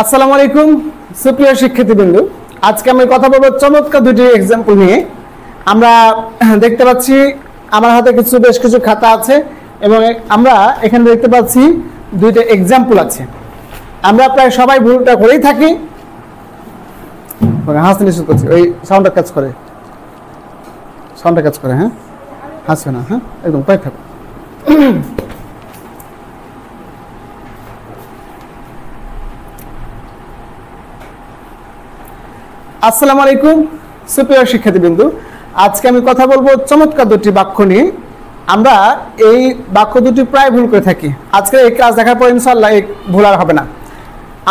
আসসালামু আলাইকুম সুপ্রিয় শিক্ষার্থীবৃন্দ, আজকে আমি কথা বলবো চমৎকার দুটি এক্সাম্পল নিয়ে। আমরা দেখতে পাচ্ছি আমার হাতে বেশ কিছু খাতা আছে এবং আমরা এখানে দেখতে পাচ্ছি দুইটা এক্সাম্পল আছে। আমরা প্রায় সবাই ভুলটা করেই থাকি। হাসতে নিষেধ করছি, ওই সাউন্ডটা কাজ করে, হ্যাঁ হাসবে না, হ্যাঁ একদম কয়েক থাকো। আসসালামু আলাইকুম সুপ্রিয় শিক্ষার্থীবৃন্দ, আজকে আমি কথা বলবো চমৎকার দুটি বাক্য নিয়ে। আমরা এই বাক্য দুটি প্রায় ভুল করে থাকি। আজকে এই ক্লাস দেখার পর ইনশাআল্লাহ এই ভুল আর হবে না।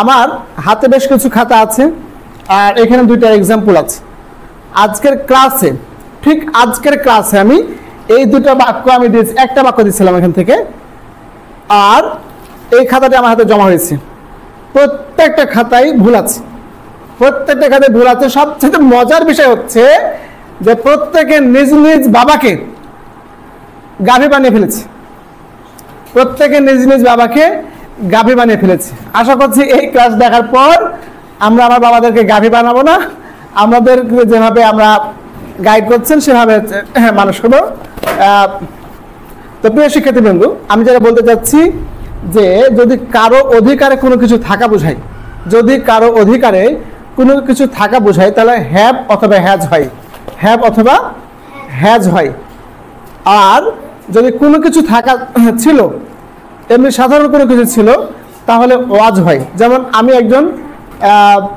আমার হাতে বেশ কিছু খাতা আছে আর এখানে দুইটা এক্সাম্পল আছে। আজকের ক্লাসে আমি এই দুটো বাক্য আমি দিয়েছি, একটা বাক্য দিয়েছিলাম এখান থেকে, আর এই খাতাটা আমার হাতে জমা হয়েছে। প্রত্যেকটা খাতায় ভুল আছে, সবচেয়ে মজার বিষয় হচ্ছে যে প্রত্যেকে নিজ নিজ বাবাকে গাভী বানিয়ে ফেলেছে। আশা করছি এই ক্লাস দেখার পর আমরা আমার বাবাদেরকে গাভী বানাবো না, আমাদের যেভাবে আমরা গাইড করছেন সেভাবে মানুষ করবো। তো প্রিয় শিক্ষার্থীবৃন্দু, আমি যেটা বলতে চাচ্ছি যে যদি কারো অধিকারে কোনো কিছু থাকা বোঝায়, তাহলে হ্যাভ অথবা হ্যাজ হয়। আর যদি কোনো কিছু থাকা ছিল, এমনি সাধারণ কোনো কিছু ছিল, তাহলে ওয়াজ হয়। যেমন আমি একজন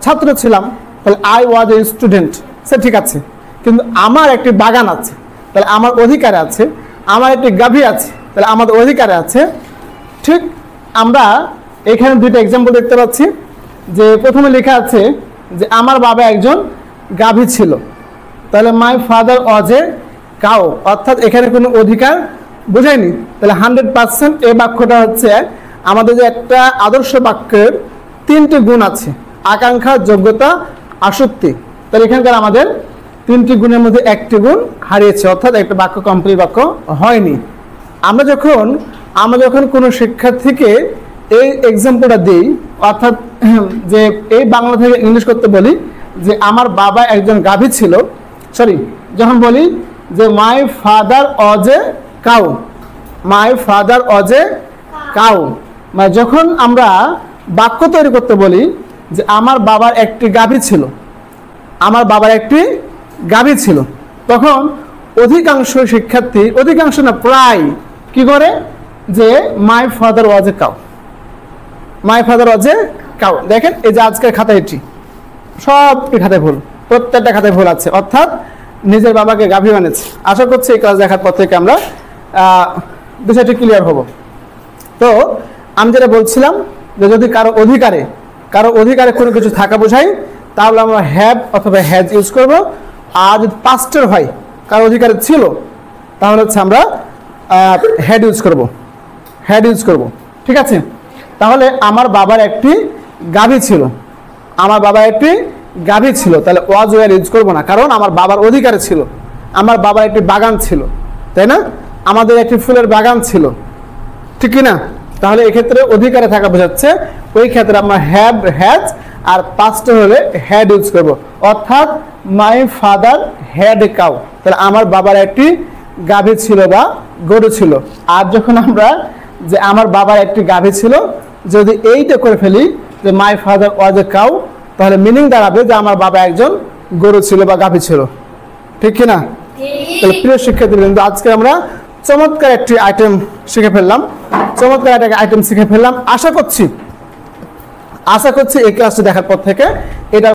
ছাত্র ছিলাম, তাহলে আই ওয়াজ এ স্টুডেন্ট, সে ঠিক আছে, কিন্তু আমার একটি বাগান আছে, তাহলে আমার অধিকারে আছে। আমার একটি গাভী আছে, তাহলে আমাদের অধিকারে আছে। ঠিক আমরা এখানে দুইটা এক্সাম্পল দেখতে পাচ্ছি। যে প্রথমে লেখা আছে যে আমার বাবা একজন গাভী ছিল, তাহলে my father was a cow, অর্থাৎ এখানে কোনো অধিকার বোঝায়নি। তাহলে 100% এই বাক্যটা হচ্ছে আমাদের যে একটা আদর্শ বাক্যের তিনটি গুণ আছে: আকাঙ্ক্ষা, যোগ্যতা, আসক্তি। তাহলে এখানকার আমাদের তিনটি গুণের মধ্যে একটি গুণ হারিয়েছে, অর্থাৎ একটা বাক্য কমপ্লিট বাক্য হয়নি। আমরা যখন কোনো শিক্ষার্থীকে এই এক্সাম্পলটা দিই, অর্থাৎ যে এই বাংলা থেকে ইংলিশ করতে বলি যে আমার বাবা একজন গাভী ছিল, যখন বলি যে my father was a cow, মানে যখন আমরা বাক্য তৈরি করতে বলি যে আমার বাবার একটি গাভী ছিল, তখন অধিকাংশ শিক্ষার্থী, অধিকাংশ না প্রায় কি করে যে my father was a cow. দেখেন এই যে আজকের খাতা, এটি সবটি খাতায় ভুল, প্রত্যেকটা খাতায় ভুল আছে, অর্থাৎ নিজের বাবাকে গাভী বানিয়েছে। আশা করছি এই ক্লাস দেখার পর থেকে আমরা বিষয়টি ক্লিয়ার হব। তো আমি যেটা বলছিলাম যে যদি কারো অধিকারে কোনো কিছু থাকা বোঝায়, তাহলে আমরা হ্যাভ অথবা হ্যাজ ইউজ করব। আর যদি পাস্টের হয়, কারো অধিকারে ছিল, তাহলে হচ্ছে আমরা হ্যাড ইউজ করব। ঠিক আছে? তাহলে আমার বাবার একটি গাভী ছিল, তাহলে ওয়াজ ওয়ার ইউজ করবো না, কারণ আমার বাবার অধিকারে ছিল। আমার বাবার একটি বাগান ছিল, তাই না? আমাদের একটি ফুলের বাগান ছিল, ঠিক কি না? তাহলে এক্ষেত্রে অধিকারে থাকা বোঝাচ্ছে, ওই ক্ষেত্রে আমরা হ্যাভ, হ্যাজ, আর পাস্টে হলে হ্যাড ইউজ করবো, অর্থাৎ my father had a cow, তাহলে আমার বাবার একটি গাভী ছিল বা গরু ছিল। আর যখন আমরা যে আমার বাবার একটি গাভী ছিল, যদি এইটা করে ফেলি যে my father was a cow, তাহলে মিনিং দাঁড়াবে যে আমার বাবা একজন গরু ছিল বা গাভী ছিল, ঠিক কিনা? তাহলে প্রিয় শিক্ষার্থীবৃন্দ, আজকে আমরা চমৎকার একটি আইটেম শিখে ফেললাম। আশা করছি এই ক্লাসটি দেখার পর থেকে এটা